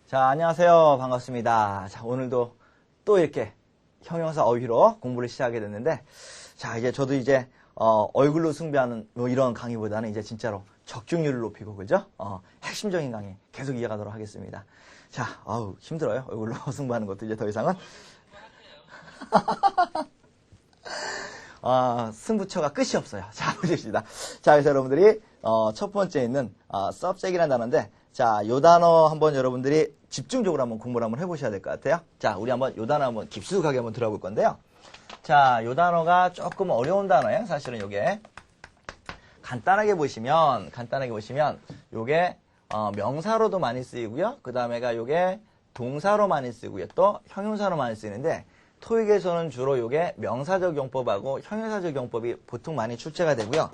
자, 안녕하세요. 반갑습니다. 자, 오늘도 또 이렇게 형용사 어휘로 공부를 시작하게 됐는데, 자, 이제 저도 이제, 얼굴로 승부하는 뭐 이런 강의보다는 이제 진짜로 적중률을 높이고, 그죠? 핵심적인 강의 계속 이어가도록 하겠습니다. 자, 힘들어요. 얼굴로 승부하는 것도 이제 더 이상은. 승부처가 끝이 없어요. 자, 보십시다. 자, 그래서 여러분들이, 첫 번째 있는, subject이라는 단어인데, 자, 요 단어 한번 여러분들이 집중적으로 한번 공부를 한번 해보셔야 될 것 같아요. 자, 우리 한번 요 단어 한번 깊숙하게 한번 들어볼 건데요. 자, 요 단어가 조금 어려운 단어예요. 사실은 요게. 간단하게 보시면, 요게, 명사로도 많이 쓰이고요. 그 다음에가 요게 동사로 많이 쓰이고요. 또 형용사로 많이 쓰이는데, 토익에서는 주로 요게 명사적 용법하고 형용사적 용법이 보통 많이 출제가 되고요.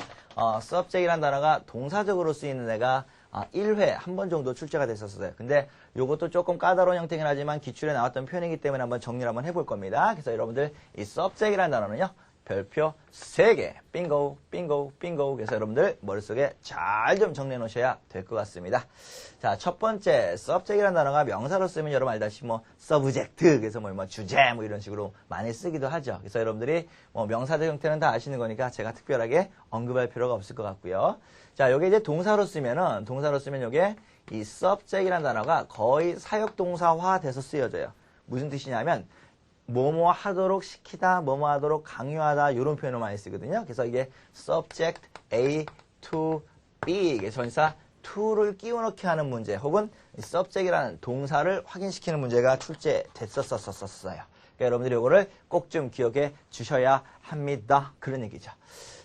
subject이라는 단어가 동사적으로 쓰이는 애가 1회 한 번 정도 출제가 됐었어요. 근데 요것도 조금 까다로운 형태긴 하지만 기출에 나왔던 표현이기 때문에 한번 정리를 한번 해볼 겁니다. 그래서 여러분들 이 subject이라는 단어는요. 별표 3개. 빙고, 빙고, 빙고. 그래서 여러분들 머릿속에 잘 좀 정리해 놓으셔야 될 것 같습니다. 자, 첫 번째 subject이라는 단어가 명사로 쓰면 여러분 알다시피 뭐 subject, 그래서 뭐 주제 뭐 이런 식으로 많이 쓰기도 하죠. 그래서 여러분들이 뭐 명사적 형태는 다 아시는 거니까 제가 특별하게 언급할 필요가 없을 것 같고요. 자, 요게 이제 동사로 쓰면 요게 이 subject이라는 단어가 거의 사역동사화 돼서 쓰여져요. 무슨 뜻이냐면 뭐뭐 하도록 시키다, 뭐뭐 하도록 강요하다 이런 표현을 많이 쓰거든요. 그래서 이게 subject A to B, 전사 to를 끼워넣기 하는 문제 혹은 subject이라는 동사를 확인시키는 문제가 출제됐었어요. 그러니까 여러분들이 이거를 꼭 좀 기억해 주셔야 합니다. 그런 얘기죠.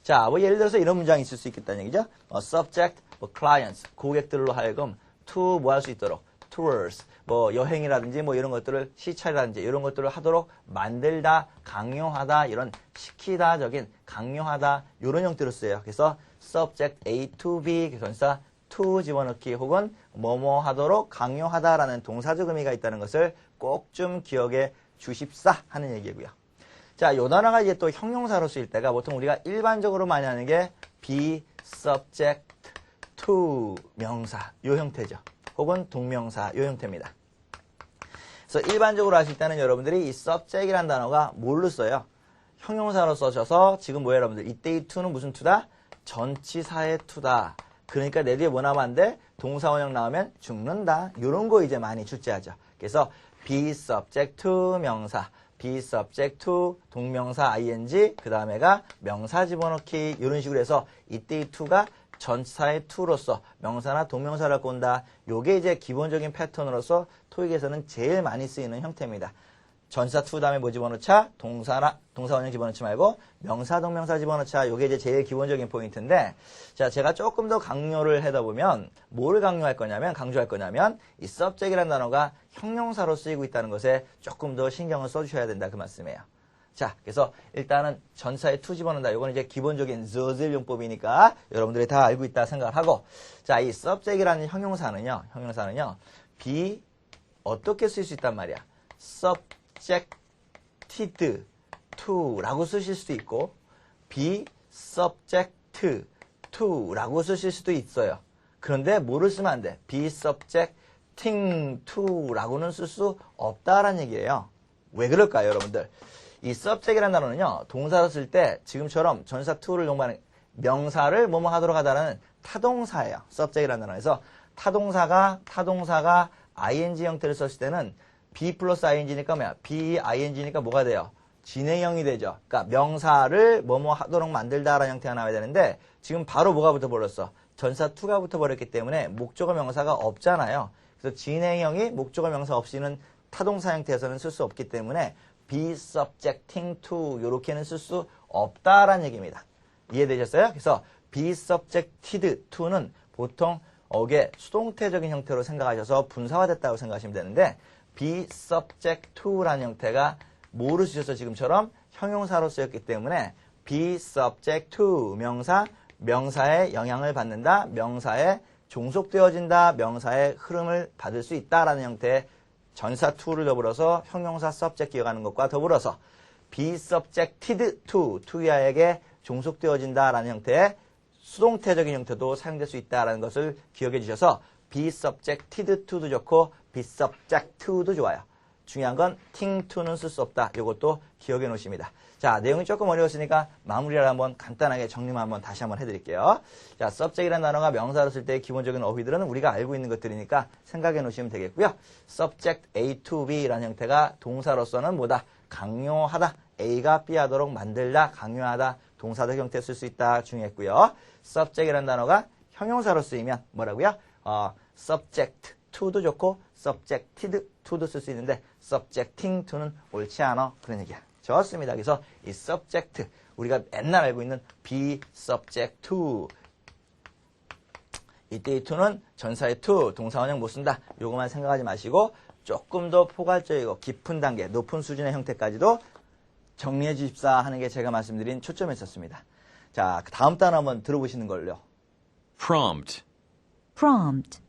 자, 뭐 예를 들어서 이런 문장이 있을 수 있겠다는 얘기죠. subject, clients, 고객들로 하여금 to 뭐 할 수 있도록 tours, 뭐 여행이라든지 뭐 이런 것들을 시찰이라든지 이런 것들을 하도록 만들다, 강요하다, 이런 시키다적인 강요하다 이런 형태로 쓰여요. 그래서 subject A to B 전사 to 집어넣기 혹은 뭐뭐 하도록 강요하다라는 동사적 의미가 있다는 것을 꼭 좀 기억해 주십사 하는 얘기고요. 자, 요 단어가 이제 또 형용사로 쓰일 때가 보통 우리가 일반적으로 많이 하는 게 be subject to 명사 요 형태죠. 혹은 동명사 요 형태입니다. 그래서 일반적으로 하실 때는 여러분들이 이 subject이라는 단어가 뭘로 써요? 형용사로 써셔서 지금 뭐예요 여러분들? 이때의 to는 무슨 to다? 전치사의 to다. 그러니까 내 뒤에 뭐 나오면 안 돼? 동사원형 나오면 죽는다. 요런 거 이제 많이 출제하죠. 그래서 be subject to 명사, be subject to 동명사 ing, 그 다음에가 명사 집어넣기 이런 식으로 해서 이때의 to가 전치사의 to로서 명사나 동명사를 갖고 온다. 요게 이제 기본적인 패턴으로서 토익에서는 제일 많이 쓰이는 형태입니다. 전치사 to 다음에 뭐 집어넣자? 동사원형 집어넣지 말고 명사, 동명사 집어넣자. 요게 이제 제일 기본적인 포인트인데, 자, 제가 조금 더 강조를 하다 보면 뭐를 강조할 거냐면 이 subject이라는 단어가 형용사로 쓰이고 있다는 것에 조금 더 신경을 써주셔야 된다 그 말씀이에요. 자, 그래서 일단은 전사에 to 집어넣는다. 이거는 이제 기본적인 저질 용법이니까 여러분들이 다 알고 있다 생각을 하고, 자, 이 subject이라는 형용사는요, be 어떻게 쓸 수 있단 말이야? subjected to 라고 쓰실 수도 있고, be subject to 라고 쓰실 수도 있어요. 그런데 뭐를 쓰면 안 돼? be subjecting to 라고는 쓸 수 없다라는 얘기예요. 왜 그럴까요, 여러분들? 이 subject이라는 단어는요, 동사로 쓸 때 지금처럼 전사 to를 용하는 명사를 뭐뭐 하도록 하다라는 타동사예요. subject이라는 단어에서 타동사가 ing 형태를 썼을 때는 be 플러스 ing니까 뭐야? be ing니까 뭐가 돼요? 진행형이 되죠. 그러니까 명사를 뭐뭐 하도록 만들다라는 형태가 나와야 되는데 지금 바로 뭐가 붙어버렸어? 전사 to가 붙어버렸기 때문에 목적어 명사가 없잖아요. 그래서 진행형이 목적어 명사 없이는 타동사 형태에서는 쓸 수 없기 때문에 be subjecting to 요렇게는 쓸 수 없다라는 얘기입니다. 이해되셨어요? 그래서 be subjected to는 보통 어게 수동태적인 형태로 생각하셔서 분사화됐다고 생각하시면 되는데 be subject to라는 형태가 뭐로 쓰셔서 지금처럼 형용사로 쓰였기 때문에 be subject to 명사의 영향을 받는다, 명사에 종속되어진다, 명사의 흐름을 받을 수 있다라는 형태의 전사 to를 더불어서 형용사 subject 기억하는 것과 더불어서 be subjected to야에게 종속되어진다라는 형태의 수동태적인 형태도 사용될 수 있다는 것을 기억해 주셔서 be subjected to도 좋고 be subject to도 좋아요. 중요한 건 think to는 쓸 수 없다. 이것도 기억해 놓으십니다. 자, 내용이 조금 어려웠으니까 마무리를 한번 간단하게 정리만 한번 다시 한번 해드릴게요. 자, subject이라는 단어가 명사로 쓸 때 기본적인 어휘들은 우리가 알고 있는 것들이니까 생각해 놓으시면 되겠고요. subject A to B라는 형태가 동사로서는 뭐다? 강요하다. A가 B 하도록 만들다, 강요하다, 동사적 형태 쓸 수 있다 중요했고요. subject이라는 단어가 형용사로 쓰이면 뭐라고요? subject to도 좋고 subjected to도 쓸 수 있는데 subjecting to는 옳지 않아. 그런 얘기야. 좋습니다. 그래서 이 subject, 우리가 맨날 알고 있는 be subject to, 이때 이 to는 전사의 to, 동사 원형 못 쓴다. 요것만 생각하지 마시고 조금 더 포괄적이고 깊은 단계, 높은 수준의 형태까지도 정리해 주십사 하는 게 제가 말씀드린 초점이었습니다. 자, 다음 단어 한번 들어보시는 걸요. prompt, prompt,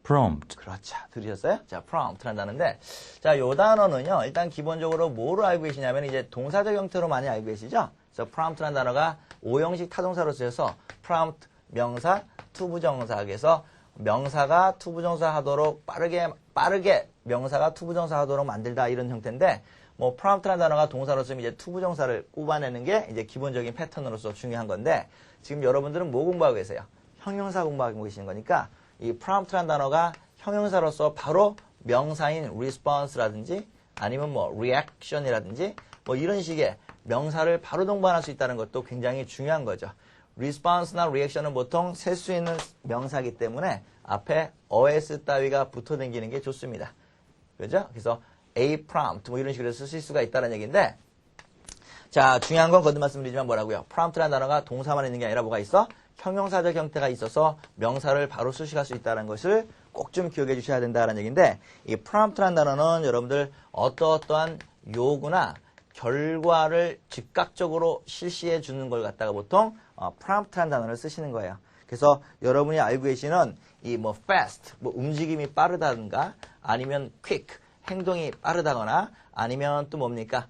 prompt, 그렇죠. 들으셨어요? 자, prompt라는 단어인데, 자, 요 단어는요, 일단 기본적으로 뭐로 알고 계시냐면, 이제 동사적 형태로 많이 알고 계시죠? 그래서 prompt라는 단어가 5형식 타동사로 쓰여서, prompt, 명사, 투부정사에서 명사가 투부정사 하도록 빠르게 명사가 투부정사 하도록 만들다 이런 형태인데, 뭐, prompt라는 단어가 동사로 쓰면 이제 투부정사를 꼽아내는 게 이제 기본적인 패턴으로서 중요한 건데, 지금 여러분들은 뭐 공부하고 계세요? 형용사 공부하고 계시는 거니까, 이 prompt라는 단어가 형용사로서 바로 명사인 response라든지 아니면 뭐 reaction이라든지 뭐 이런 식의 명사를 바로 동반할 수 있다는 것도 굉장히 중요한 거죠. response나 reaction은 보통 셀 수 있는 명사이기 때문에 앞에 os 따위가 붙어 다니는 게 좋습니다. 그죠? 그래서 a prompt 뭐 이런 식으로 쓰실 수가 있다는 얘기인데, 자, 중요한 건 거듭 말씀드리지만 뭐라고요? prompt라는 단어가 동사만 있는 게 아니라 뭐가 있어? 형용사적 형태가 있어서 명사를 바로 수식할 수 있다는 것을 꼭 좀 기억해 주셔야 된다는 얘기인데, 이 prompt라는 단어는 여러분들 어떠한 요구나 결과를 즉각적으로 실시해 주는 걸 갖다가 보통 prompt라는 단어를 쓰시는 거예요. 그래서 여러분이 알고 계시는 이 뭐 fast, 뭐 움직임이 빠르다든가 아니면 quick, 행동이 빠르다거나 아니면 또 뭡니까?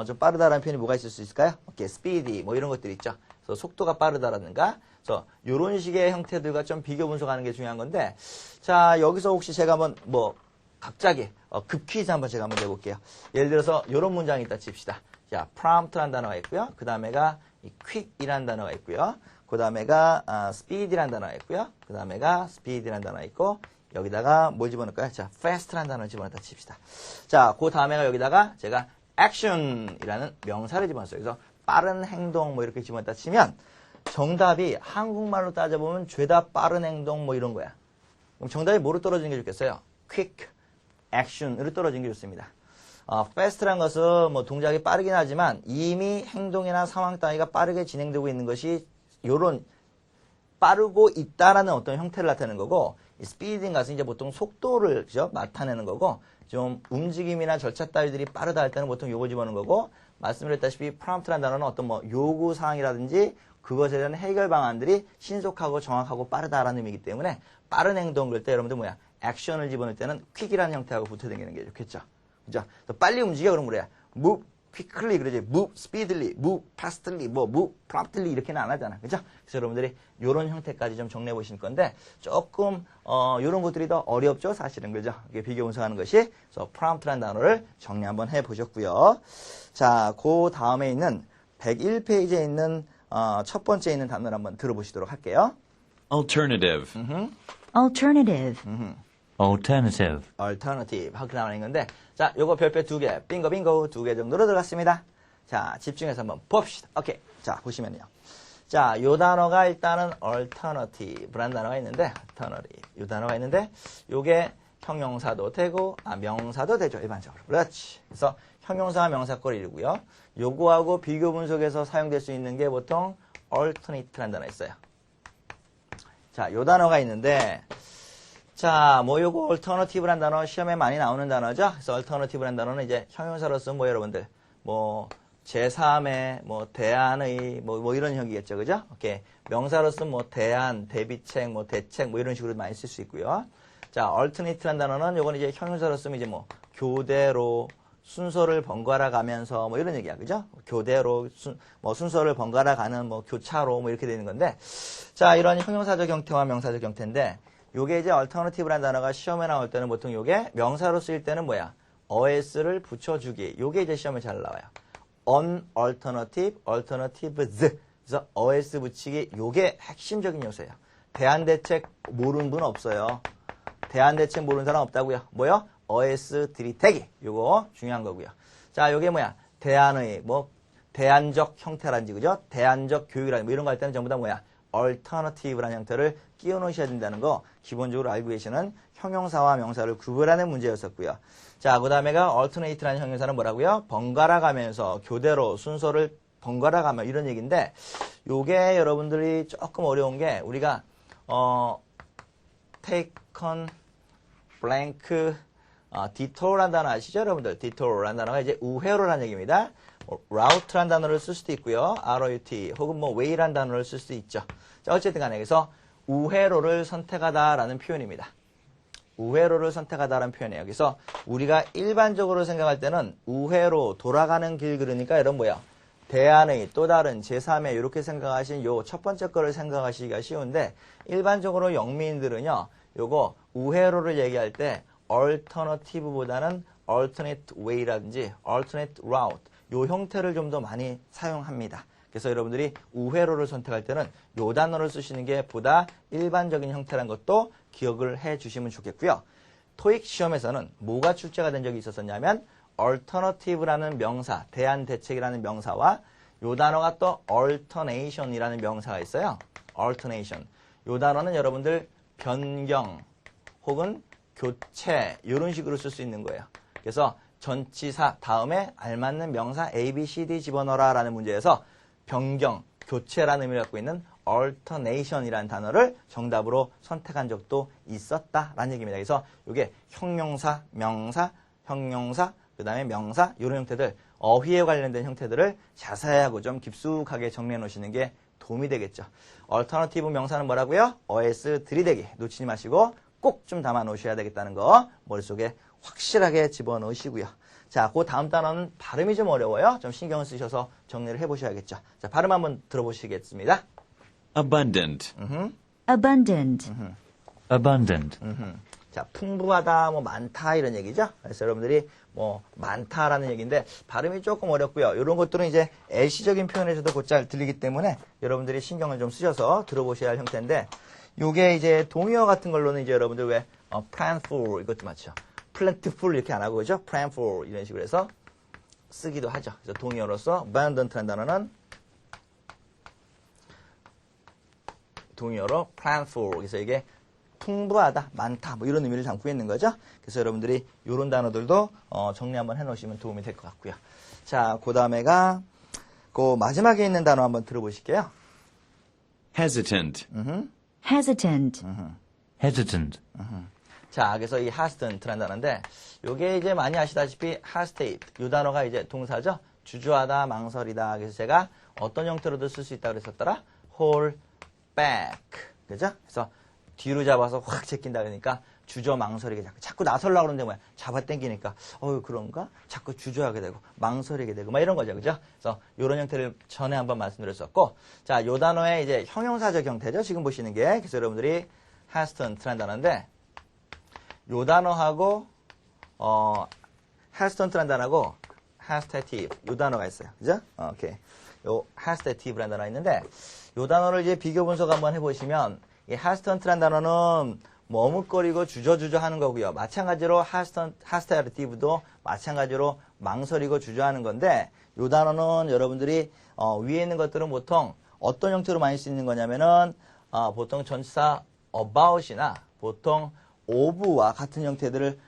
좀 빠르다라는 표현이 뭐가 있을 수 있을까요? 오케이, speedy, 뭐 이런 것들 있죠. 그래서 속도가 빠르다라든가, 그래서 이런 식의 형태들과 좀 비교 분석하는 게 중요한 건데, 자, 여기서 혹시 제가 한번 뭐 갑자기 급 퀴즈 한번 제가 한번 내볼게요. 예를 들어서 이런 문장이 있다 칩시다. 자, prompt라는 단어가 있고요. 그 다음에가 quick이라는 단어가 있고요. 그 다음에가 speed이라는 단어가 있고요. 그 다음에가 speed이라는 단어가 있고, 여기다가 뭘 집어넣을까요? 자, fast라는 단어를 집어넣다 칩시다. 자, 그 다음에가 여기다가 제가 action이라는 명사를 집어넣었어요. 그래서 빠른 행동 뭐 이렇게 집어넣다 치면 정답이 한국말로 따져보면 죄다 빠른 행동 뭐 이런 거야. 그럼 정답이 뭐로 떨어지는 게 좋겠어요? quick, action으로 떨어지는 게 좋습니다. fast라는 것은 뭐 동작이 빠르긴 하지만 이미 행동이나 상황 따위가 빠르게 진행되고 있는 것이 요런 빠르고 있다라는 어떤 형태를 나타내는 거고, 이 speed인 것은 이제 보통 속도를 그죠? 나타내는 거고, 좀 움직임이나 절차 따위들이 빠르다 할 때는 보통 요걸 집어넣는 거고, 말씀드렸다시피 prompt라는 단어는 어떤 뭐 요구 사항이라든지 그것에 대한 해결 방안들이 신속하고 정확하고 빠르다라는 의미이기 때문에 빠른 행동 그럴 때 여러분들 뭐야? 액션을 집어넣을 때는 quick이라는 형태하고 붙어 다니는 게 좋겠죠. 그죠? 빨리 움직여 그러면 그래야 move quickly 그러지. move speedily, move fastly, 뭐 move promptly 이렇게는 안 하잖아. 그죠? 그래서 여러분들이 이런 형태까지 좀 정리해 보실 건데 조금 이런 것들이 더 어렵죠, 사실은. 그죠? 이게 비교 분석하는 것이. 그래서 prompt라는 단어를 정리 한번 해 보셨고요. 자, 그 다음에 있는 101페이지에 있는 첫 번째 있는 단어를 한번 들어보시도록 할게요. alternative, alternative, alternative, alternative 하고 나오는 건데, 자, 요거 별표 2개, 빙고 2개 정도로 들어갔습니다. 자, 집중해서 한번 봅시다. 오케이. 자, 보시면요. 자, 요 단어가 일단은 alternative라는 단어가 있는데, alternative. 요 단어가 있는데, 요게 형용사도 되고, 명사도 되죠, 일반적으로. 그렇지. 그래서 형용사와 명사꼴을 이루고요. 요거하고 비교 분석에서 사용될 수 있는 게 보통 alternate라는 단어가 있어요. 자, 요 단어가 있는데, 자, 뭐 요거 alternative라는 단어 시험에 많이 나오는 단어죠. 그래서 alternative라는 단어는 이제 형용사로서 뭐 여러분들 뭐 제3의 뭐 대안의 뭐 이런 형이겠죠. 그죠? 오케이. 명사로서 뭐 대안, 대비책, 뭐 대책 뭐 이런 식으로 많이 쓸 수 있고요. 자, alternate라는 단어는 요건 이제 형용사로 쓰면 이제 뭐 교대로 순서를 번갈아 가면서 뭐 이런 얘기야. 그죠? 교대로 뭐 순서를 번갈아 가는 뭐 교차로 뭐 이렇게 되는 건데, 자, 이런 형용사적 형태와 명사적 형태인데, 요게 이제 alternative라는 단어가 시험에 나올 때는 보통 요게 명사로 쓰일 때는 뭐야? os를 붙여주기. 요게 이제 시험에 잘 나와요. unalternative, alternatives. 그래서 os 붙이기. 요게 핵심적인 요소예요. 대안대책 모르는 분 없어요. 대안대책 모르는 사람 없다고요. 뭐요? os 들이대기. 요거 중요한 거고요. 자, 요게 뭐야? 대안의 뭐 대안적 형태란지 그죠? 대안적 교육이라는 뭐 이런 거 할 때는 전부 다 뭐야? alternative라는 형태를 끼워 놓으셔야 된다는 거 기본적으로 알고 계시는 형용사와 명사를 구분하는 문제였었고요. 자, 그 다음에가 alternate라는 형용사는 뭐라고요? 번갈아 가면서 교대로 순서를 번갈아 가며 이런 얘기인데 요게 여러분들이 조금 어려운 게 우리가 taken blank detour라는 단어 아시죠, 여러분들? detour라는 단어가 이제 우회로라는 얘기입니다. route라는 단어를 쓸 수도 있고요. rout 혹은 뭐 way라는 단어를 쓸 수도 있죠. 자, 어쨌든 간에 여기서 우회로를 선택하다라는 표현입니다. 우회로를 선택하다라는 표현이에요. 그래서 우리가 일반적으로 생각할 때는 우회로 돌아가는 길 그러니까 이런 뭐야? 대안의 또 다른 제3의 이렇게 생각하신 요 첫 번째 거를 생각하시기가 쉬운데 일반적으로 영미인들은요. 요거 우회로를 얘기할 때 alternative보다는 alternate way라든지 alternate route 요 형태를 좀 더 많이 사용합니다. 그래서 여러분들이 우회로를 선택할 때는 요 단어를 쓰시는 게 보다 일반적인 형태라는 것도 기억을 해 주시면 좋겠고요. 토익 시험에서는 뭐가 출제가 된 적이 있었냐면 alternative라는 명사, 대안대책이라는 명사와 요 단어가 또 alternation이라는 명사가 있어요. alternation. 요 단어는 여러분들 변경 혹은 교체 이런 식으로 쓸 수 있는 거예요. 그래서 전치사 다음에 알맞는 명사 A, B, C, D 집어넣어라 라는 문제에서 변경, 교체라는 의미를 갖고 있는 alternation이라는 단어를 정답으로 선택한 적도 있었다라는 얘기입니다. 그래서 이게 형용사, 명사, 형용사, 그 다음에 명사 이런 형태들, 어휘에 관련된 형태들을 자세하고 좀 깊숙하게 정리해 놓으시는 게 도움이 되겠죠. alternative 명사는 뭐라고요? os 들이대기 놓치지 마시고 꼭 좀 담아 놓으셔야 되겠다는 거 머릿속에 확실하게 집어넣으시고요. 자, 그 다음 단어는 발음이 좀 어려워요. 좀 신경을 쓰셔서 정리를 해보셔야겠죠. 자, 발음 한번 들어보시겠습니다. abundant, abundant, abundant, 자, 풍부하다, 뭐 많다 이런 얘기죠. 그래서 여러분들이 뭐 많다라는 얘기인데 발음이 조금 어렵고요. 이런 것들은 이제 애시적인 표현에서도 곧잘 들리기 때문에 여러분들이 신경을 좀 쓰셔서 들어보셔야 할 형태인데 요게 이제 동의어 같은 걸로는 이제 여러분들 왜 planful 이것도 맞죠. plentiful 이렇게 안 하고 그죠? planful 이런 식으로 해서 쓰기도 하죠. 그래서 동의어로서 abundant라는 단어는 동의어로 planful. 그래서 이게 풍부하다, 많다 뭐 이런 의미를 담고 있는 거죠. 그래서 여러분들이 이런 단어들도 정리 한번 해놓으시면 도움이 될 것 같고요. 자, 그 다음에가 그 마지막에 있는 단어 한번 들어보실게요. hesitant, hesitant, hesitant, 자, 그래서 이 hesitant라는 단어인데 요게 이제 많이 아시다시피 hesitate 이 단어가 이제 동사죠. 주저하다, 망설이다. 그래서 제가 어떤 형태로도 쓸 수 있다고 그랬었더라. hold back. 그죠? 그래서 뒤로 잡아서 확 제낀다 그러니까 주저 망설이게 자꾸 나서려고 그러는데 뭐야 잡아 당기니까 그런가? 자꾸 주저하게 되고 망설이게 되고 막 이런 거죠. 그죠? 그래서 이런 형태를 전에 한번 말씀드렸었고 자, 요 단어의 이제 형용사적 형태죠. 지금 보시는 게. 그래서 여러분들이 hesitant라는 단어인데 요 단어하고 hesitant라는 단어하고 hesitative 요 단어가 있어요. 그죠? 오케이. 요 hesitative라는 단어가 있는데 요 단어를 이제 비교 분석 한번 해보시면 이 hesitant라는 단어는 머뭇거리고 주저주저 하는 거고요. 마찬가지로 hesitative도 마찬가지로 망설이고 주저하는 건데 요 단어는 여러분들이 위에 있는 것들은 보통 어떤 형태로 많이 쓰이는 거냐면은 보통 전치사 about이나 보통 of와 같은 형태들을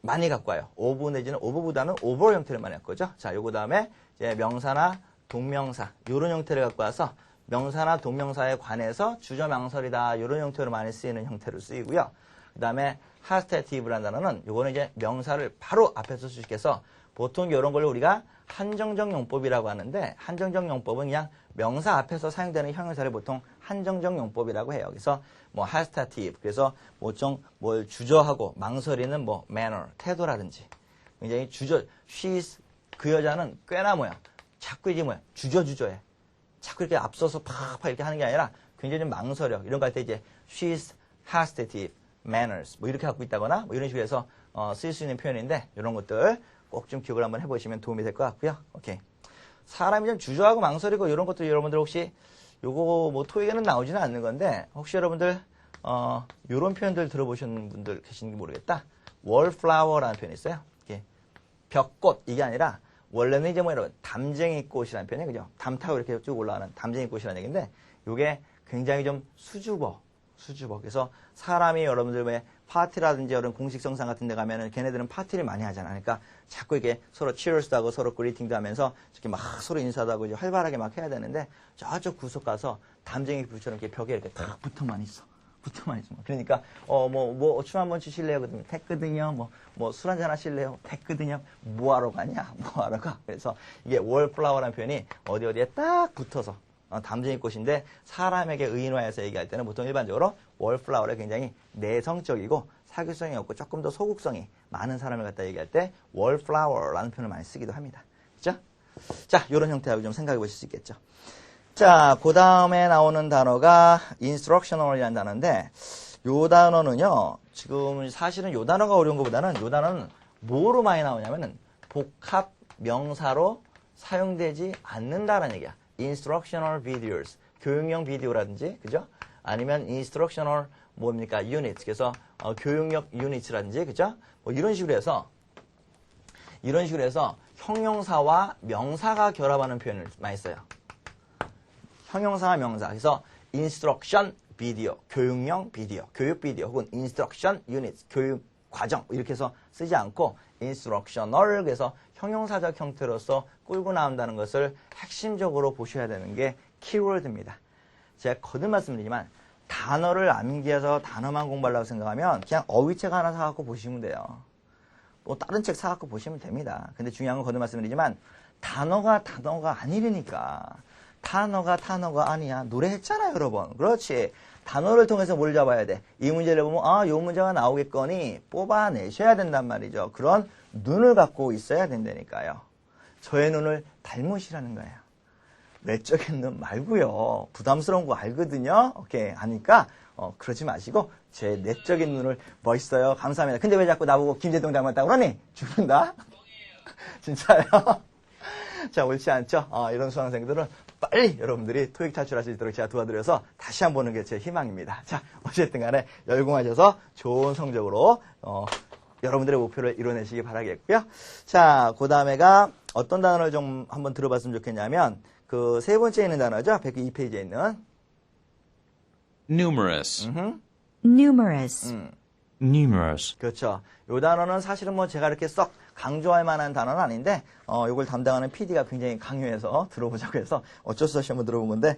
많이 갖고 와요. of 내지는 of보다는 over 형태를 많이 갖고 오죠. 자, 요거 다음에 이제 명사나 동명사 요런 형태를 갖고 와서 명사나 동명사에 관해서 주저망설이다 이런 형태로 많이 쓰이는 형태로 쓰이고요. 그 다음에 hesitative라는 단어는 요거는 이제 명사를 바로 앞에서 쓸 수 있게서 보통 이런 걸 우리가 한정적 용법이라고 하는데 한정적 용법은 그냥 명사 앞에서 사용되는 형용사를 보통 한정적 용법이라고 해요. 그래서 뭐 hesitative 그래서 뭐좀 뭘 주저하고 망설이는 뭐 manner 태도라든지 굉장히 she's 그 여자는 꽤나 자꾸 이게 주저해. 자꾸 이렇게 앞서서 팍팍 이렇게 하는 게 아니라 굉장히 좀 망설여. 이런 거 할 때 이제 she's hesitative. manners 뭐 이렇게 갖고 있다거나 뭐 이런 식으로 해서 쓸 수 있는 표현인데 이런 것들 꼭 좀 기억을 한번 해보시면 도움이 될 것 같고요. 오케이. 사람이 좀 주저하고 망설이고 이런 것들 여러분들 혹시 요거 뭐 토익에는 나오지는 않는 건데 혹시 여러분들 요런 표현들 들어보신 분들 계신지 모르겠다. wallflower라는 표현이 있어요. 이게 벽꽃 이게 아니라 원래는 이제 뭐 여러분 담쟁이 꽃이라는 표현이에요. 그죠? 담 타고 이렇게 쭉 올라가는 담쟁이 꽃이라는 얘기인데 요게 굉장히 좀 수줍어. 그래서 사람이 여러분들 왜 파티라든지 이런 공식 성상 같은 데 가면은 걔네들은 파티를 많이 하잖아. 그러니까 자꾸 이게 서로 치얼스도 하고 서로 그리팅도 하면서 이렇게 막 서로 인사도 하고 이제 활발하게 막 해야 되는데 저쪽 구석 가서 담쟁이 불처럼 이렇게 벽에 이렇게 딱 붙어만 있어. 그러니까 뭐 춤 한번 추실래요? 그러면 됐거든요. 뭐 술 한잔 하실래요? 됐거든요. 뭐 하러 가냐? 뭐 하러 가? 그래서 이게 wallflower라는 표현이 어디에 딱 붙어서 담쟁이 꽃인데 사람에게 의인화해서 얘기할 때는 보통 일반적으로 wallflower에 굉장히 내성적이고 사교성이 없고 조금 더 소극성이 많은 사람을 갖다 얘기할 때 wallflower라는 표현을 많이 쓰기도 합니다. 그죠? 자, 이런 형태하고 좀 생각해 보실 수 있겠죠. 자, 그 다음에 나오는 단어가 instructional이라는 단어인데 요 단어는요, 지금 사실은 요 단어가 어려운 것보다는 요 단어는 뭐로 많이 나오냐면은 복합 명사로 사용되지 않는다라는 얘기야. instructional videos, 교육용 비디오라든지, 그죠? 아니면 instructional 뭡니까? units, 그래서 교육용 units라든지, 그죠? 뭐 이런 식으로 해서 형용사와 명사가 결합하는 표현을 많이 써요. 형용사와 명사. 그래서 instruction video, 교육용 비디오, 교육 비디오 혹은 instruction units, 교육 과정 이렇게 해서 쓰지 않고 instructional 그래서 형용사적 형태로서 끌고 나온다는 것을 핵심적으로 보셔야 되는 게 키워드입니다. 제가 거듭 말씀드리지만 단어를 암기해서 단어만 공부하려고 생각하면 그냥 어휘책 하나 사갖고 보시면 돼요. 뭐 다른 책 사갖고 보시면 됩니다. 근데 중요한 건 거듭 말씀드리지만 단어가 아니라니까. 단어가 아니야. 노래했잖아요, 여러분. 그렇지. 단어를 통해서 뭘 잡아야 돼? 이 문제를 보면 요 문제가 나오겠거니 뽑아내셔야 된단 말이죠. 그런 눈을 갖고 있어야 된다니까요. 저의 눈을 닮으시라는 거예요. 내적인 눈 말고요. 부담스러운 거 알거든요. 오케이. 하니까 그러지 마시고 제 내적인 눈을 멋있어요. 감사합니다. 근데 왜 자꾸 나보고 김재동 닮았다고 그러니? 죽는다. 진짜요? 자, 옳지 않죠? 이런 수강생들은 빨리 여러분들이 토익 탈출할 수 있도록 제가 도와드려서 다시 한번 보는 게 제 희망입니다. 자, 어쨌든 간에 열공하셔서 좋은 성적으로 여러분들의 목표를 이뤄내시기 바라겠고요. 자, 그 다음에가 어떤 단어를 좀 한번 들어봤으면 좋겠냐면 그 세 번째에 있는 단어죠. 102페이지에 있는 numerous, Numerous. numerous, 그렇죠. 요 단어는 사실은 뭐 제가 이렇게 썩 강조할 만한 단어는 아닌데, 요걸 담당하는 PD가 굉장히 강요해서 들어보자고 해서 어쩔 수 없이 한번 들어본 건데,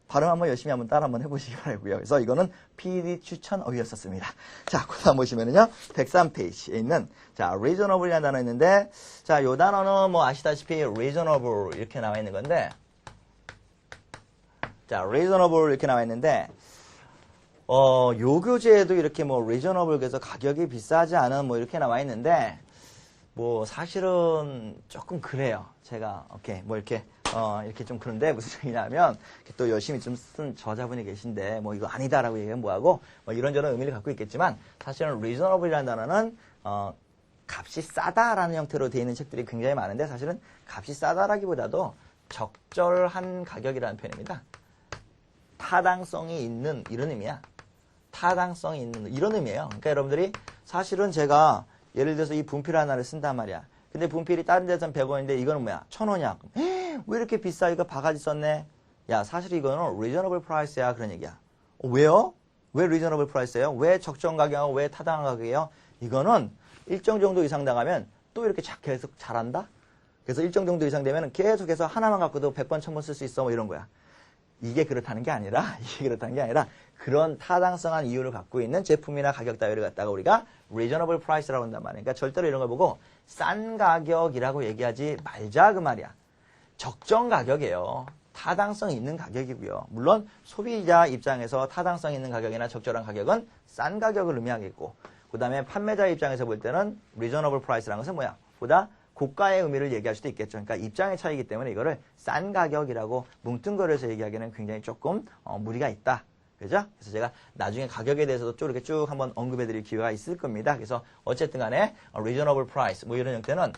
발음 한번 열심히 한번 따라 한번 해보시기 바라고요. 그래서 이거는 PD 추천 어휘였었습니다. 자, 그 다음 보시면은요, 103페이지에 있는, 자, reasonable이라는 단어 있는데, 자, 요 단어는 뭐 아시다시피 reasonable 이렇게 나와 있는 건데, 자, reasonable 이렇게 나와 있는데, 요 교재에도 이렇게 뭐 reasonable 그래서 가격이 비싸지 않은 뭐 이렇게 나와 있는데 뭐 사실은 조금 그래요. 제가 뭐 이렇게 좀 그런데 무슨 얘기냐면 또 열심히 좀 쓴 저자분이 계신데 뭐 이거 아니다라고 얘기하면 뭐하고 뭐 이런저런 의미를 갖고 있겠지만 사실은 reasonable이라는 단어는 값이 싸다라는 형태로 되어 있는 책들이 굉장히 많은데 사실은 값이 싸다라기보다도 적절한 가격이라는 표현입니다. 타당성이 있는 이런 의미야. 타당성이 있는 이런 의미예요. 그러니까 여러분들이 사실은 제가 예를 들어서 이 분필 하나를 쓴단 말이야. 근데 분필이 다른 데서는 100원인데 이거는 뭐야? 1000원이야. 왜 이렇게 비싸? 이거 바가지 썼네. 야, 사실 이거는 reasonable price야. 그런 얘기야. 왜요? 왜 reasonable price예요? 왜 적정 가격이고 왜 타당한 가격이에요? 이거는 일정 정도 이상 나가면 또 이렇게 계속 잘한다? 그래서 일정 정도 이상 되면 계속해서 하나만 갖고도 100번, 1000번 쓸 수 있어. 뭐 이런 거야. 이게 그렇다는 게 아니라 그런 타당성한 이유를 갖고 있는 제품이나 가격 따위를 갖다가 우리가 reasonable price라고 한단 말이야. 그러니까 절대로 이런 걸 보고 싼 가격이라고 얘기하지 말자 그 말이야. 적정 가격이에요. 타당성 있는 가격이고요. 물론 소비자 입장에서 타당성 있는 가격이나 적절한 가격은 싼 가격을 의미하겠고 그 다음에 판매자 입장에서 볼 때는 reasonable price라는 것은 뭐야? 보다 고가의 의미를 얘기할 수도 있겠죠. 그러니까 입장의 차이기 때문에 이거를 싼 가격이라고 뭉뚱그려서 얘기하기는 굉장히 조금 무리가 있다. 그죠? 그래서 제가 나중에 가격에 대해서도 쭉 이렇게 쭉 한번 언급해 드릴 기회가 있을 겁니다. 그래서 어쨌든 간에 reasonable price 뭐 이런 형태는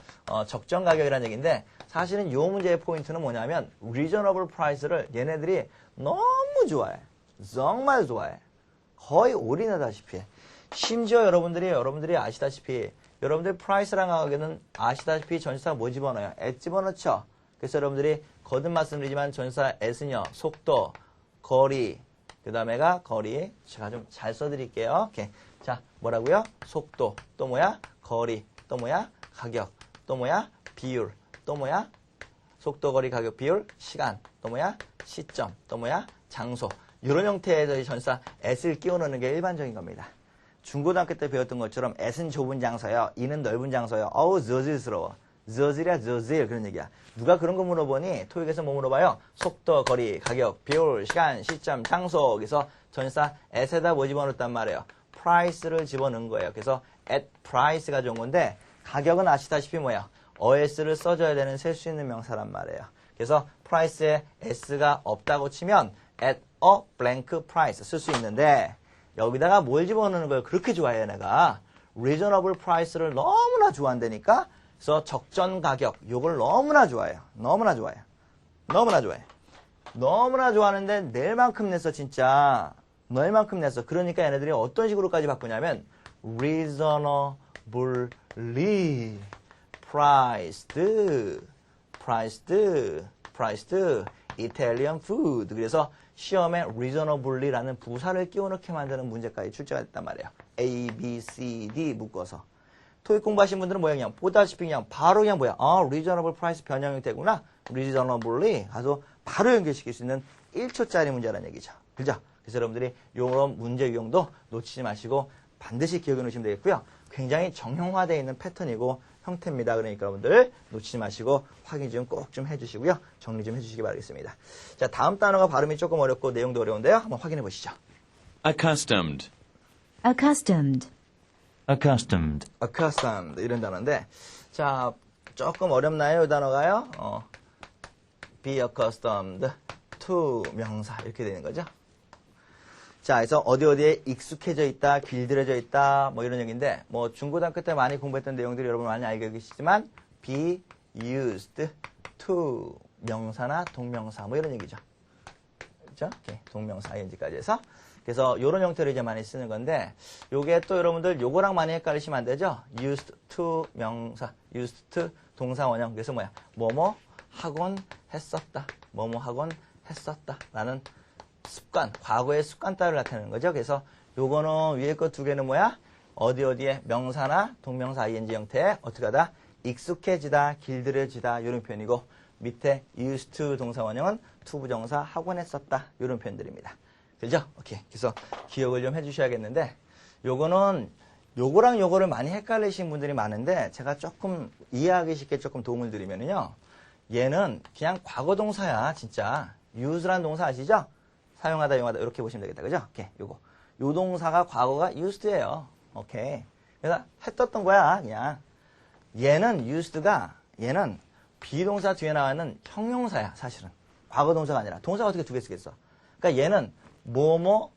적정 가격이라는 얘기인데 사실은 이 문제의 포인트는 뭐냐면 reasonable price를 얘네들이 너무 좋아해. 정말 좋아해. 거의 올인하다시피 해. 심지어 여러분들이 아시다시피 여러분들 price랑 가격에는 아시다시피 전치사가 뭐 집어넣어요? at 집어넣죠. 그래서 여러분들이 거듭 말씀드리지만 전치사 at는요. 속도, 거리, 그 다음에가 거리. 제가 좀 잘 써드릴게요. 오케이. 자, 뭐라고요? 속도, 또 뭐야? 거리, 또 뭐야? 가격, 또 뭐야? 비율, 또 뭐야? 속도, 거리, 가격, 비율, 시간, 또 뭐야? 시점, 또 뭐야? 장소. 이런 형태에서 전치사 at을 끼워 넣는 게 일반적인 겁니다. 중고등학교 때 배웠던 것처럼 at은 좁은 장소요. 이는 넓은 장소요. 어우, 저질스러워. 저질이야, 저질. 그런 얘기야. 누가 그런 거 물어보니 토익에서 뭐 물어봐요? 속도, 거리, 가격, 비율, 시간, 시점, 장소. 그래서 전치사 at에다 뭐 집어넣었단 말이에요? price를 집어넣은 거예요. 그래서 at price가 좋은 건데 가격은 아시다시피 뭐야? os를 써줘야 되는 셀 수 있는 명사란 말이에요. 그래서 price에 s가 없다고 치면 at a blank price 쓸 수 있는데 여기다가 뭘 집어넣는 걸 그렇게 좋아해요, 내가. reasonable price를 너무나 좋아한다니까. 그래서 적정 가격, 요걸 너무나 좋아해요. 너무나 좋아해요. 너무나 좋아해. 너무나 좋아하는데 낼 만큼 냈어, 진짜. 낼 만큼 냈어. 그러니까 얘네들이 어떤 식으로까지 바꾸냐면 reasonably priced Italian food. 그래서 시험에 reasonably라는 부사를 끼워 넣게 만드는 문제까지 출제가 됐단 말이에요. A, B, C, D 묶어서. 토익 공부하신 분들은 뭐야 그냥 보다시피 그냥 바로 그냥 뭐야 reasonable price 변형이 되구나. reasonably 가서 바로 연결시킬 수 있는 1초짜리 문제라는 얘기죠. 그죠? 그래서 여러분들이 이런 문제 유형도 놓치지 마시고 반드시 기억해 놓으시면 되겠고요. 굉장히 정형화되어 있는 패턴이고 형태입니다. 그러니까 여러분들 놓치지 마시고 확인 좀 꼭 좀 해주시고요. 정리 좀 해주시기 바라겠습니다. 자, 다음 단어가 발음이 조금 어렵고 내용도 어려운데요. 한번 확인해 보시죠. accustomed, Accustomed. accustomed, accustomed 이런 단어인데 자, 조금 어렵나요? 이 단어가요? be accustomed to 명사 이렇게 되는 거죠. 자, 그래서 어디에 익숙해져 있다, 길들여져 있다, 뭐 이런 얘기인데, 뭐 중고등학교 때 많이 공부했던 내용들이 여러분 많이 알고 계시지만, be used to 명사나 동명사, 뭐 이런 얘기죠. 그죠? 오케이. 동명사, ing까지 해서. 그래서 이런 형태로 이제 많이 쓰는 건데, 요게 또 여러분들 요거랑 많이 헷갈리시면 안 되죠? used to 명사, used to 동사 원형. 그래서 뭐야? 뭐뭐 하곤 했었다. 뭐뭐 하곤 했었다. 라는 습관, 과거의 습관 따위를 나타내는 거죠. 그래서 요거는 위에 거 두 개는 뭐야? 어디에 명사나 동명사 ing 형태에 어떻게 하다? 익숙해지다, 길들여지다 이런 표현이고 밑에 used to 동사 원형은 to 부정사 하곤 했었다 이런 표현들입니다. 그죠? 오케이. 그래서 기억을 좀 해주셔야겠는데 요거는 요거랑 요거를 많이 헷갈리신 분들이 많은데 제가 조금 이해하기 쉽게 조금 도움을 드리면요. 얘는 그냥 과거 동사야 진짜. use라는 동사 아시죠? 사용하다, 이용하다 이렇게 보시면 되겠다. 그죠? 오케이. 요거. 요 동사가 과거가 used예요. 오케이. 그래서 했었던 거야, 그냥. 얘는 얘는 비동사 뒤에 나와있는 형용사야, 사실은. 과거 동사가 아니라. 동사가 어떻게 두 개 쓰겠어? 그러니까 얘는 뭐뭐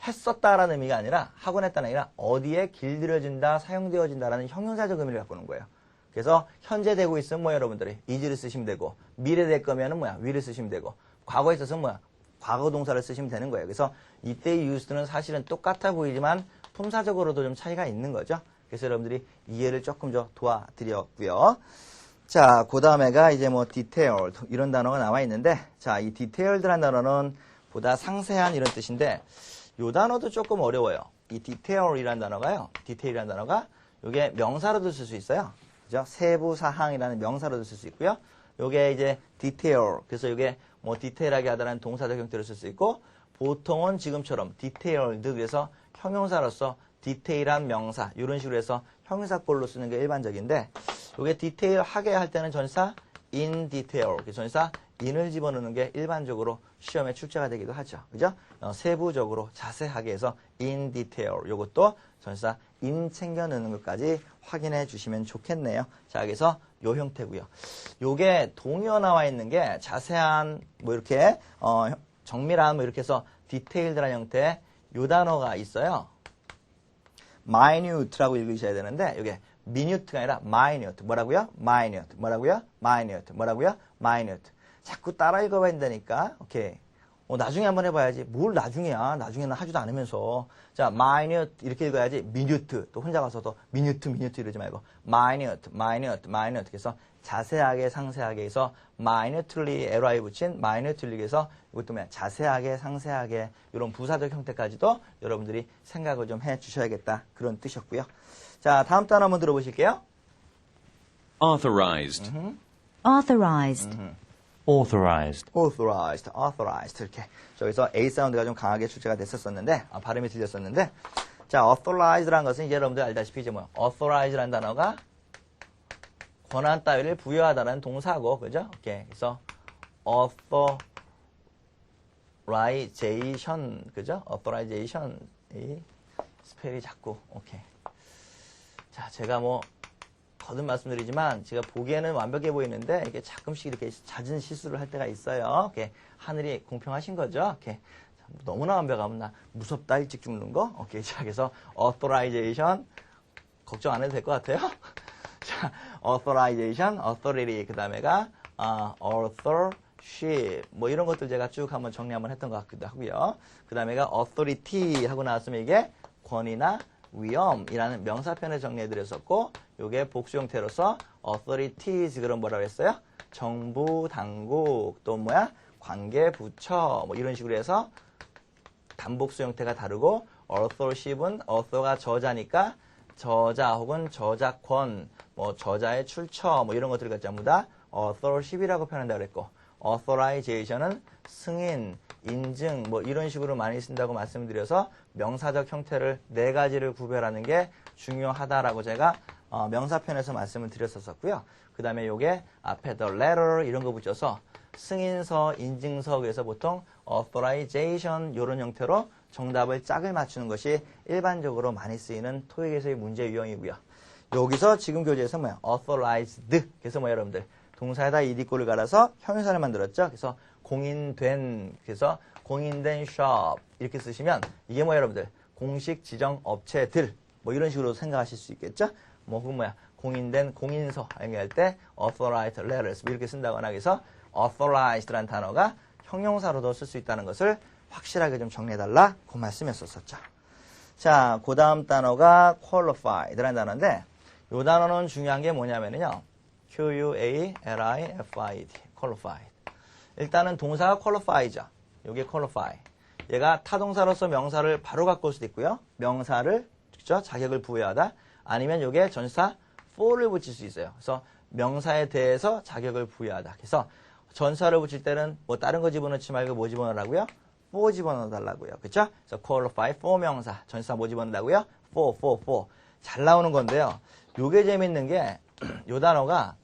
했었다라는 의미가 아니라 하곤 했다는 아니라 어디에 길들여진다, 사용되어진다라는 형용사적 의미를 갖고 오는 거예요. 그래서 현재 되고 있으면 뭐야, 여러분들이? is를 쓰시면 되고 미래 될 거면은 뭐야? will을 쓰시면 되고 과거에 있어서는 뭐야? 과거 동사를 쓰시면 되는 거예요. 그래서 이때의 used는 사실은 똑같아 보이지만 품사적으로도 좀 차이가 있는 거죠. 그래서 여러분들이 이해를 조금 더 도와드렸고요. 자, 그 다음에가 이제 뭐 detail 이런 단어가 나와 있는데 자, 이 detailed라는 단어는 보다 상세한 이런 뜻인데 요 단어도 조금 어려워요. 이 detail이라는 단어가요. detail이라는 단어가 요게 명사로도 쓸 수 있어요. 그죠? 세부 사항이라는 명사로도 쓸 수 있고요. 요게 이제 detail. 그래서 요게 뭐 디테일하게 하다라는 동사적 형태로 쓸 수 있고 보통은 지금처럼 detailed 그래서 형용사로서 디테일한 명사 이런 식으로 해서 형용사꼴로 쓰는 게 일반적인데 요게 디테일하게 할 때는 전치사 in detail 전치사 in을 집어넣는 게 일반적으로 시험에 출제가 되기도 하죠. 그죠? 세부적으로 자세하게 해서 in detail 요것도 전치사 in 챙겨 넣는 것까지 확인해 주시면 좋겠네요. 자, 그래서 요 형태고요. 요게 동의어 나와 있는 게 자세한 뭐 이렇게 정밀한 뭐 이렇게 해서 detailed라는 형태의 요 단어가 있어요. minute라고 읽으셔야 되는데 이게 minute가 아니라 minute. 뭐라고요? minute. 뭐라고요? minute. 뭐라고요? minute. 자꾸 따라 읽어봐야 된다니까. 오케이. 나중에 한번 해봐야지. 뭘 나중에야. 나중에는 하지도 않으면서. 자, minute 이렇게 읽어야지. minute. 또 혼자 가서도 minute 이러지 말고 minute. 그래서 자세하게 상세하게 해서 minutely ly 붙인 minutely 해서 이것도 뭐야? 자세하게 상세하게 이런 부사적 형태까지도 여러분들이 생각을 좀 해주셔야겠다. 그런 뜻이었고요. 자, 다음 단어 한번 들어보실게요. Authorized. Authorized. Authorized. authorized 이렇게 저기서 A 사운드가 좀 강하게 출제가 됐었었는데 발음이 들렸었는데 자, authorized라는 것은 이제 여러분들 알다시피 이제 authorized라는 단어가 권한 따위를 부여하다는 동사고 그죠? 오케이. 그래서 authorization 그죠? authorization 이 스펠이 자꾸 오케이. 자, 제가 거듭 말씀드리지만 제가 보기에는 완벽해 보이는데 이게 가끔씩 이렇게 잦은 실수를 할 때가 있어요. 이렇게 하늘이 공평하신 거죠. 이렇게 너무나 완벽하면 나 무섭다 일찍 죽는 거. 오케이. 자, 그래서 authorization 걱정 안 해도 될 것 같아요. 자, authorization, authority 그다음에가 authorship 이런 것들 제가 쭉 한번 정리 한번 했던 것 같기도 하고요. 그다음에가 authority 하고 나왔으면 이게 권위나 위엄이라는 명사편을 정리해드렸었고 요게 복수 형태로서 authorities 그럼 뭐라고 했어요? 정부, 당국, 또 관계, 부처 이런 식으로 해서 단복수 형태가 다르고 authorship은 author가 저자니까 저자 혹은 저작권, 저자의 출처 이런 것들을 전부 다 authorship이라고 표현한다고 그랬고 authorization은 승인, 인증 이런 식으로 많이 쓴다고 말씀드려서 명사적 형태를 네 가지를 구별하는 게 중요하다라고 제가 명사편에서 말씀을 드렸었고요. 그 다음에 요게 앞에 the letter 이런 거 붙여서 승인서, 인증서 그래서 보통 authorization 이런 형태로 정답을 짝을 맞추는 것이 일반적으로 많이 쓰이는 토익에서의 문제 유형이고요. 여기서 지금 교재에서 authorized 그래서 여러분들 동사에다 ed꼴을 갈아서 형용사를 만들었죠. 그래서 공인된 그래서 공인된 shop 이렇게 쓰시면 이게 여러분들 공식 지정 업체들 이런 식으로 생각하실 수 있겠죠. 혹은 공인된 공인서 얘기할 때 authorized letters 이렇게 쓴다거나 해서 authorized라는 단어가 형용사로도 쓸 수 있다는 것을 확실하게 좀 정리해달라 그 말씀이었었죠. 자, 그 다음 단어가 qualified라는 단어인데 이 단어는 중요한 게 뭐냐면요. Q-U-A-L-I-F-I-D qualified. 일단은 동사가 qualify죠. 요게 qualify. 얘가 타동사로서 명사를 바로 갖고 올 수도 있고요. 명사를 그렇죠? 자격을 부여하다. 아니면 요게 전치사 for를 붙일 수 있어요. 그래서 명사에 대해서 자격을 부여하다. 그래서 전사를 붙일 때는 다른 거 집어넣지 말고 뭐 집어넣으라고요? for 집어넣어달라고요. 그렇죠? 그래서 qualify for 명사. 전사 뭐 집어넣는다고요? for. 잘 나오는 건데요. 요게 재밌는 게 요 단어가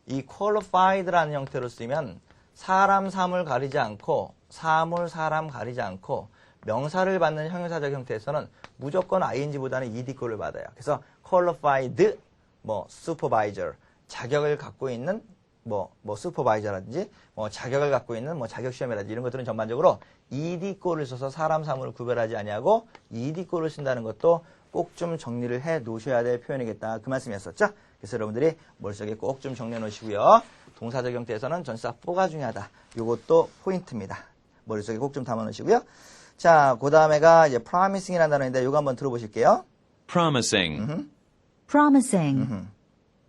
이 qualified라는 형태로 쓰면 사람, 사물 가리지 않고 사물, 사람 가리지 않고 명사를 받는 형용사적 형태에서는 무조건 ing보다는 ed꼴을 받아요. 그래서 qualified, supervisor, 자격을 갖고 있는 슈퍼바이저라든지 자격을 갖고 있는 자격시험이라든지 이런 것들은 전반적으로 ed꼴을 써서 사람, 사물을 구별하지 아니하고 ed꼴을 쓴다는 것도 꼭 좀 정리를 해 놓으셔야 될 표현이겠다. 그 말씀이었었죠. 그래서 여러분들이 머릿속에 꼭 좀 정리해 놓으시고요. 동사적 형태에서는 전치사 for가 중요하다. 이것도 포인트입니다. 머릿속에 꼭 좀 담아 놓으시고요. 자, 그 다음에가 이제 promising이라는 단어인데 이거 한번 들어보실게요. Promising. Promising.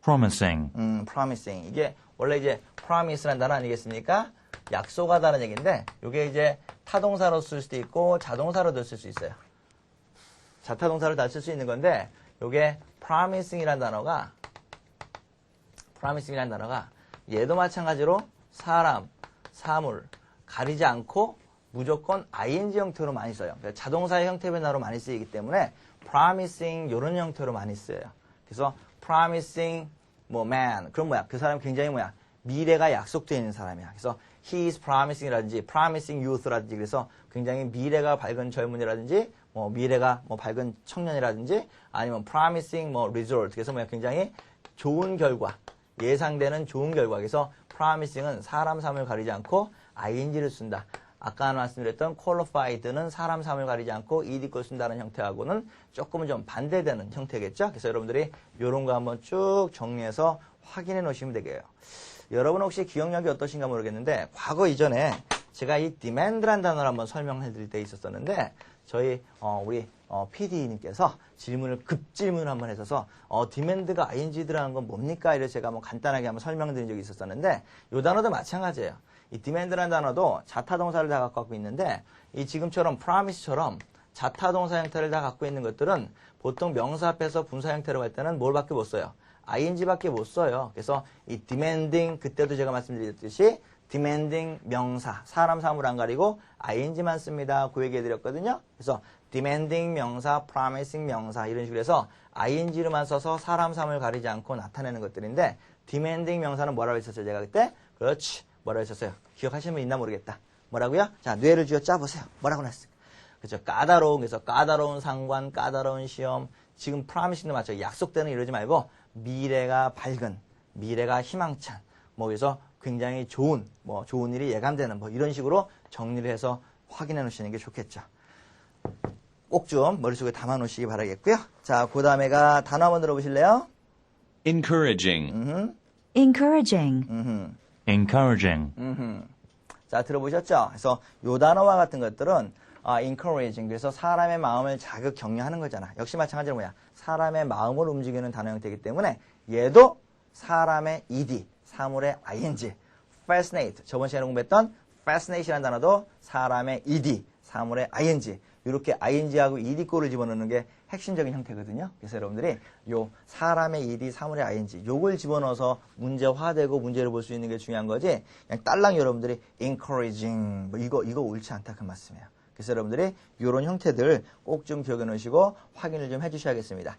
Promising. promising. 이게 원래 이제 promise라는 단어 아니겠습니까? 약속하다는 얘기인데 이게 이제 타동사로 쓸 수도 있고 자동사로도 쓸 수 있어요. 자타동사를 다 쓸 수 있는 건데 이게 promising이라는 단어가 얘도 마찬가지로 사람, 사물 가리지 않고 무조건 ing 형태로 많이 써요. 그러니까 자동사의 형태 변화로 많이 쓰이기 때문에 promising 이런 형태로 많이 쓰여요. 그래서 promising man 그럼 그 사람 굉장히 미래가 약속되어 있는 사람이야. 그래서 he is promising이라든지 promising youth라든지 그래서 굉장히 미래가 밝은 젊은이라든지 미래가 밝은 청년이라든지 아니면 promising result 그래서 굉장히 좋은 결과 예상되는 좋은 결과 그래서 promising은 사람 삶을 가리지 않고 ing를 쓴다. 아까 말씀드렸던 qualified는 사람 삶을 가리지 않고 ed 꼴 쓴다는 형태하고는 조금은 좀 반대되는 형태겠죠. 그래서 여러분들이 이런 거 한번 쭉 정리해서 확인해 놓으시면 되게요. 여러분 혹시 기억력이 어떠신가 모르겠는데 과거 이전에 제가 이 demand라는 단어를 한번 설명해 드릴 때 있었었는데 저희 우리 PD님께서 질문을 한번 해서서 demand가 ing 들어가는 건 뭡니까? 이래서 제가 한번 간단하게 한번 설명드린 적이 있었었는데 이 단어도 마찬가지예요. 이 demand라는 단어도 자타동사를 다 갖고 있는데 이 지금처럼 promise처럼 자타동사 형태를 다 갖고 있는 것들은 보통 명사 앞에서 분사 형태로 할 때는 뭘밖에 못 써요? ing밖에 못 써요. 그래서 이 demanding 그때도 제가 말씀드렸듯이 demanding 명사 사람 사물 안 가리고 ing만 씁니다. 그 얘기 해드렸거든요. 그래서 demanding 명사, promising 명사 이런 식으로 해서 ing로만 써서 사람 사물 가리지 않고 나타내는 것들인데 demanding 명사는 뭐라고 했었어요? 제가 그때 그렇지 뭐라고 했었어요? 기억하시는 분 있나 모르겠다. 뭐라고요? 자 뇌를 쥐어 짜보세요. 뭐라고 했어요? 그렇죠. 까다로운 그래서 까다로운 상관, 까다로운 시험 지금 promising도 맞죠. 약속되는 이러지 말고 미래가 밝은, 미래가 희망찬 뭐 그래서 굉장히 좋은 좋은 일이 예감되는 뭐 이런 식으로 정리를 해서 확인해 놓으시는 게 좋겠죠. 꼭 좀 머릿속에 담아 놓으시기 바라겠고요. 자, 그 다음에가 단어 한번 들어보실래요? encouraging, encouraging, encouraging, 자, 들어보셨죠? 그래서 요 단어와 같은 것들은 encouraging 그래서 사람의 마음을 자극 격려하는 거잖아. 역시 마찬가지로 뭐야? 사람의 마음을 움직이는 단어 형태이기 때문에 얘도 사람의 ed, 사물의 ing, fascinate 저번 시간에 공부했던 fascinate이라는 단어도 사람의 ed, 사물의 ing 이렇게 ing하고 ed 꼴을 집어넣는 게 핵심적인 형태거든요. 그래서 여러분들이 요 사람의 ed, 사물의 ing 요걸 집어넣어서 문제화되고 문제를 볼 수 있는 게 중요한 거지. 그냥 딸랑 여러분들이 encouraging 뭐 이거 옳지 않다 그 말씀이에요. 그래서 여러분들이 이런 형태들 꼭 좀 기억해 놓으시고 확인을 좀 해주셔야겠습니다.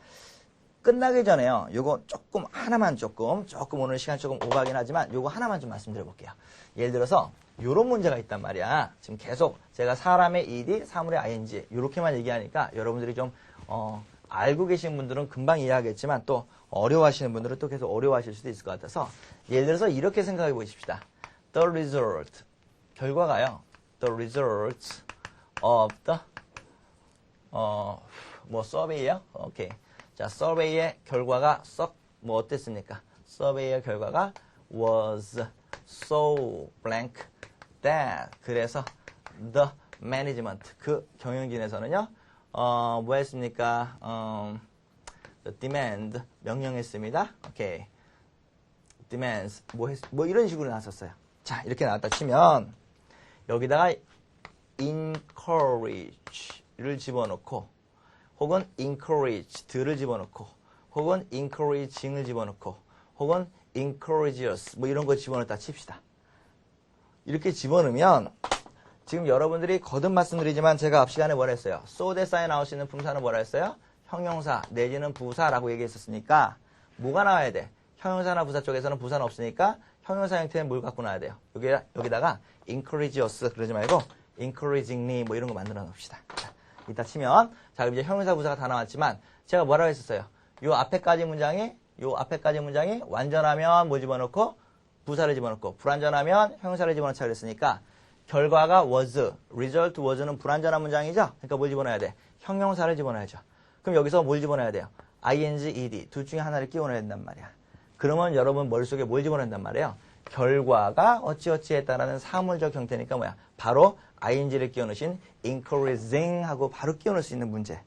끝나기 전에요. 요거 조금 하나만 조금 오늘 시간 조금 오버하긴 하지만 요거 하나만 좀 말씀드려 볼게요. 예를 들어서 요런 문제가 있단 말이야. 지금 계속 제가 사람의 ed, 사물의 ing 요렇게만 얘기하니까 여러분들이 좀 알고 계신 분들은 금방 이해하겠지만 또 어려워하시는 분들은 또 계속 어려워하실 수도 있을 것 같아서 예를 들어서 이렇게 생각해 보십시다. The result 결과가요. The results of the survey요? 오케이. 자, survey의 결과가 뭐 어땠습니까? survey의 결과가 was so blank that 그래서 the management 그 경영진에서는요 뭐 했습니까? the demand 명령했습니다. 오케이. demands 뭐 이런 식으로 나왔었어요. 자, 이렇게 나왔다 치면 여기다가 encourage를 집어넣고 혹은 encouraged를 집어넣고 혹은 encouraging을 집어넣고 혹은 encourageous 뭐 이런 거 집어넣었다 칩시다. 이렇게 집어넣으면 지금 여러분들이 거듭 말씀드리지만 제가 앞 시간에 뭐라 했어요? so that사에 나올 수 있는 품사는 뭐라 했어요? 형용사 내지는 부사라고 얘기했었으니까 뭐가 나와야 돼? 형용사나 부사 쪽에서는 부사는 없으니까 형용사 형태는 뭘 갖고 나와야 돼요? 여기다가 encourageous 그러지 말고 encouragingly 뭐 이런 거 만들어 놓읍시다. 자, 이따 치면 자 그럼 이제 형용사 부사가 다 나왔지만 제가 뭐라고 했었어요? 요 앞에까지 문장이 완전하면 뭐 집어넣고 부사를 집어넣고 불완전하면 형용사를 집어넣자 그랬으니까 결과가 was, result was는 불완전한 문장이죠? 그러니까 뭘 집어넣어야 돼? 형용사를 집어넣어야죠. 그럼 여기서 뭘 집어넣어야 돼요? ing, ed 둘 중에 하나를 끼워넣어야 된단 말이야. 그러면 여러분 머릿속에 뭘 집어넣는단 말이에요? 결과가 어찌어찌했다라는 사물적 형태니까 뭐야? 바로 ing를 끼워넣으신 encouraging 하고 바로 끼워넣을 수 있는 문제.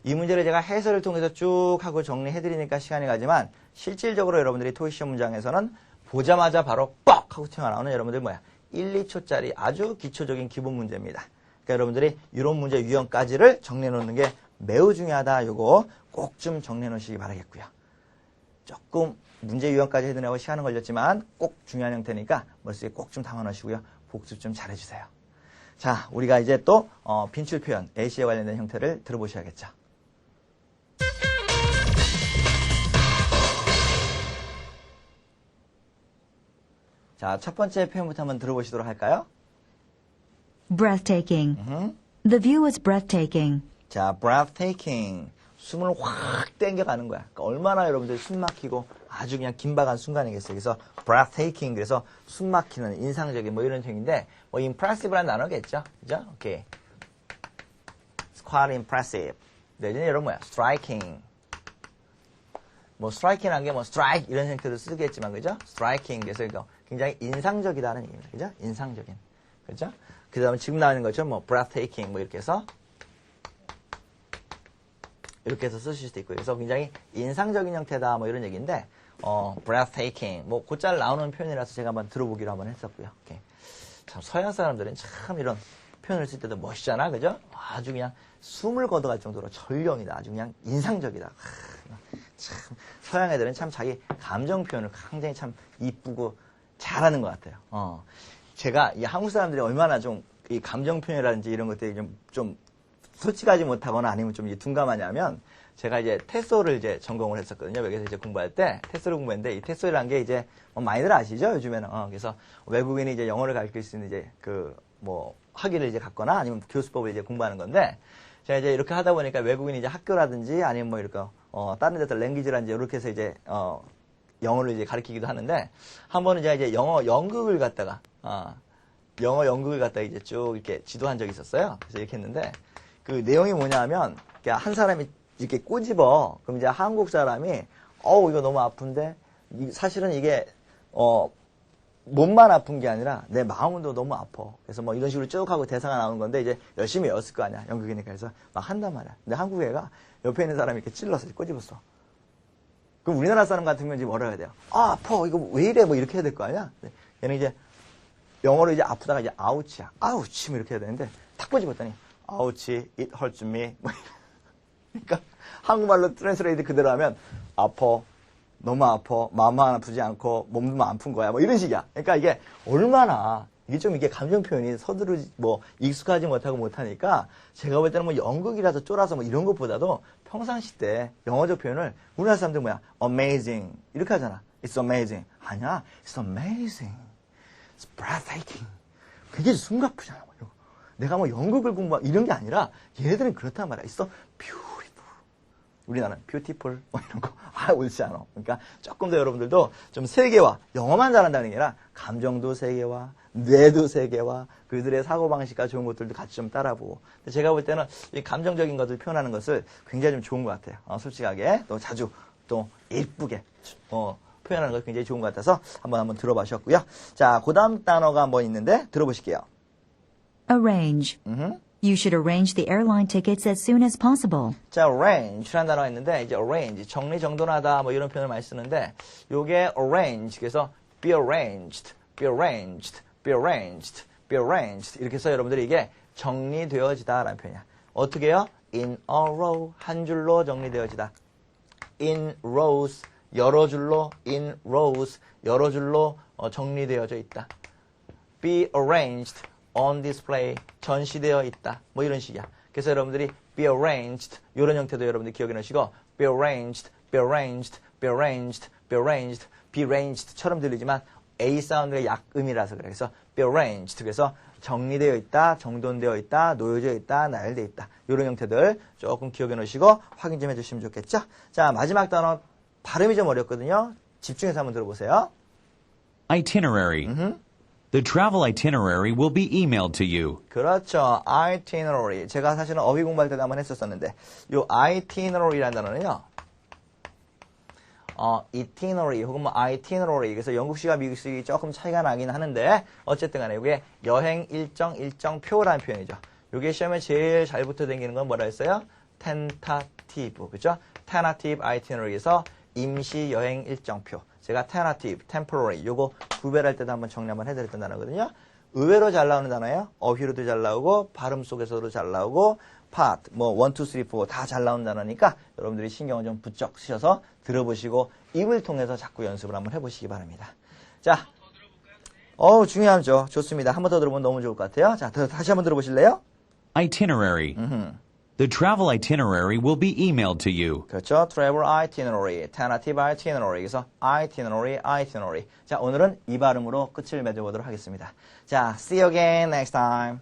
이 문제를 제가 해설을 통해서 쭉 하고 정리해드리니까 시간이 가지만 실질적으로 여러분들이 토익 시험 문장에서는 보자마자 바로 뻑 하고 튀어나오는 여러분들 뭐야? 1, 2초짜리 아주 기초적인 기본 문제입니다. 그러니까 여러분들이 이런 문제 유형까지를 정리해 놓는 게 매우 중요하다. 요거 꼭 좀 정리해 놓으시기 바라겠고요. 조금 문제 유형까지 해드리려고 시간은 걸렸지만 꼭 중요한 형태니까 머릿속에 꼭 좀 담아 놓으시고요. 복습 좀 잘해주세요. 자, 우리가 이제 또 빈출 표현, AC에 관련된 형태를 들어보셔야겠죠. 자, 첫 번째 표현부터 한번 들어보시도록 할까요? breathtaking. The view was breathtaking. 자, breathtaking. 숨을 확 땡겨가는 거야. 그러니까 얼마나 여러분들이 숨 막히고 아주 그냥 긴박한 순간이겠어요. 그래서 breathtaking, 그래서 숨막히는, 인상적인 뭐 이런 형인데, 뭐 impressive라는 단어겠죠. 그죠? 오케이. It's quite impressive. 내지는 여러분 뭐야? striking. 뭐 striking한 게 뭐 strike 이런 형태로 쓰겠지만, 그죠? striking, 그래서 이거 굉장히 인상적이다는 얘기입니다. 그죠? 인상적인. 그죠? 그 다음에 지금 나오는 것처럼 뭐 breathtaking 뭐 이렇게 해서 쓰실 수도 있고요. 그래서 굉장히 인상적인 형태다 뭐 이런 얘기인데 breathtaking 뭐 곧잘 나오는 표현이라서 제가 한번 들어보기로 한번 했었고요. 오케이. 참 서양 사람들은 참 이런 표현을 쓸 때도 멋있잖아, 그죠? 아주 그냥 숨을 걷어갈 정도로 전령이다, 아주 그냥 인상적이다. 참 서양 애들은 참 자기 감정 표현을 굉장히 참 이쁘고 잘하는 것 같아요. 제가 이 한국 사람들이 얼마나 좀 이 감정 표현이라든지 이런 것들이 좀 솔직하지 못하거나 아니면 좀 둔감하냐면, 제가 이제 테소를 이제 전공을 했었거든요. 여기서 이제 공부할 때 테소를 공부했는데, 이 테소라는 게 이제 많이들 아시죠? 요즘에는. 그래서 외국인이 이제 영어를 가르칠 수 있는 이제 학위를 이제 갖거나 아니면 교수법을 이제 공부하는 건데, 제가 이제 이렇게 하다 보니까 외국인이 이제 학교라든지 아니면 뭐 이렇게 다른 데서 랭귀지라든지 이렇게 해서 이제 영어를 이제 가르치기도 하는데, 한 번은 제가 이제 영어 연극을 갖다가 이제 쭉 이렇게 지도한 적이 있었어요. 그래서 이렇게 했는데, 그 내용이 뭐냐면, 한 사람이 이렇게 꼬집어. 그럼 이제 한국 사람이, 이거 너무 아픈데, 사실은 이게, 몸만 아픈 게 아니라 내 마음도 너무 아파. 그래서 뭐 이런 식으로 쭉 하고 대사가 나오는 건데, 이제 열심히 외웠을 거 아니야. 연극이니까. 그래서 막 한단 말이야. 근데 한국 애가 옆에 있는 사람이 이렇게 찔러서 꼬집었어. 그럼 우리나라 사람 같으면 이제 뭐라 해야 돼요? 아파. 이거 왜 이래? 뭐 이렇게 해야 될 거 아니야? 얘는 이제 영어로 이제 아프다가 이제 아우치야. 아우치. 뭐 이렇게 해야 되는데, 탁 꼬집었더니, 아우치, it hurts me. 뭐 그러니까 한국말로 트랜스레이트 그대로 하면 아파, 너무 아파, 마음만 아프지 않고 몸만 아픈 거야. 뭐 이런 식이야. 그러니까 이게 얼마나 이게 감정 표현이 서두르지 익숙하지 못하니까, 제가 볼 때는 뭐 연극이라서 쫄아서 뭐 이런 것보다도 평상시 때 영어적 표현을 우리나라 사람들 뭐야? amazing 이렇게 하잖아. It's amazing. 아니야. It's amazing. It's breathtaking. 그게 숨가쁘잖아. 내가 뭐 연극을 공부하고 이런 게 아니라 얘네들은 그렇단 말이야. 있어 beautiful. 우리나라는 beautiful 뭐 이런 거 옳지 않아. 그러니까 조금 더 여러분들도 좀 세계화, 영어만 잘한다는 게 아니라 감정도 세계화, 뇌도 세계화, 그들의 사고방식과 좋은 것들도 같이 좀 따라보고. 근데 제가 볼 때는 이 감정적인 것을 표현하는 것을 굉장히 좀 좋은 것 같아요. 솔직하게 또 자주 또 예쁘게 표현하는 것 굉장히 좋은 것 같아서 한번 들어보셨고요. 자, 그 다음 단어가 한번 있는데 들어보실게요. Arrange. You should arrange the airline tickets as soon as possible. 자, arrange라는 단어가 있는데, 이제 arrange, 정리정돈하다 뭐 이런 표현을 많이 쓰는데, 요게 arrange, 그래서 be arranged, be arranged, be arranged, be arranged 이렇게 해서 여러분들이 이게 정리되어지다라는 표현이야. 어떻게 해요? in a row, 한 줄로 정리되어지다. in rows, 여러 줄로, in rows, 여러 줄로 정리되어져 있다. be arranged, on display, 전시되어 있다. 뭐 이런 식이야. 그래서 여러분들이 be arranged, 이런 형태도 여러분들이 기억해 놓으시고, be arranged, be arranged, be arranged, be arranged, be arranged처럼 들리지만 A 사운드의 약음이라서 그래. 그래서 be arranged, 그래서 정리되어 있다, 정돈되어 있다, 놓여져 있다, 나열되어 있다. 이런 형태들 조금 기억해 놓으시고 확인 좀 해주시면 좋겠죠. 자, 마지막 단어 발음이 좀 어렵거든요. 집중해서 한번 들어보세요. Itinerary. The travel itinerary will be emailed to you. 그렇죠. itinerary. 제가 사실은 어휘 공부할 때도 한번 했었었는데, 요 itinerary라는 단어는요, itinerary 혹은 뭐 itinerary. 그래서 영국식과 미국식이 조금 차이가 나긴 하는데, 어쨌든 간에 이게 여행 일정표라는 표현이죠. 요게 시험에 제일 잘 붙어 다니는 건 뭐라 했어요? tentative. 그죠? tentative itinerary에서 임시 여행 일정표. 제가 tentative, temporary 요거 구별할 때도 한번 정리 한번 해드렸던 단어거든요. 의외로 잘 나오는 단어예요. 어휘로도 잘 나오고 발음 속에서도 잘 나오고 part, 뭐 1, 2, 3, 4 다 잘 나오는 단어니까 여러분들이 신경을 좀 부쩍 쓰셔서 들어보시고 입을 통해서 자꾸 연습을 한번 해보시기 바랍니다. 자, 중요하죠. 좋습니다. 한 번 더 들어보면 너무 좋을 것 같아요. 자, 다시 한번 들어보실래요? Itinerary. The travel itinerary will be emailed to you. 그렇죠. travel itinerary, tentative itinerary. 그래서 itinerary. 자, 오늘은 이 발음으로 끝을 맺어보도록 하겠습니다. 자, see you again next time.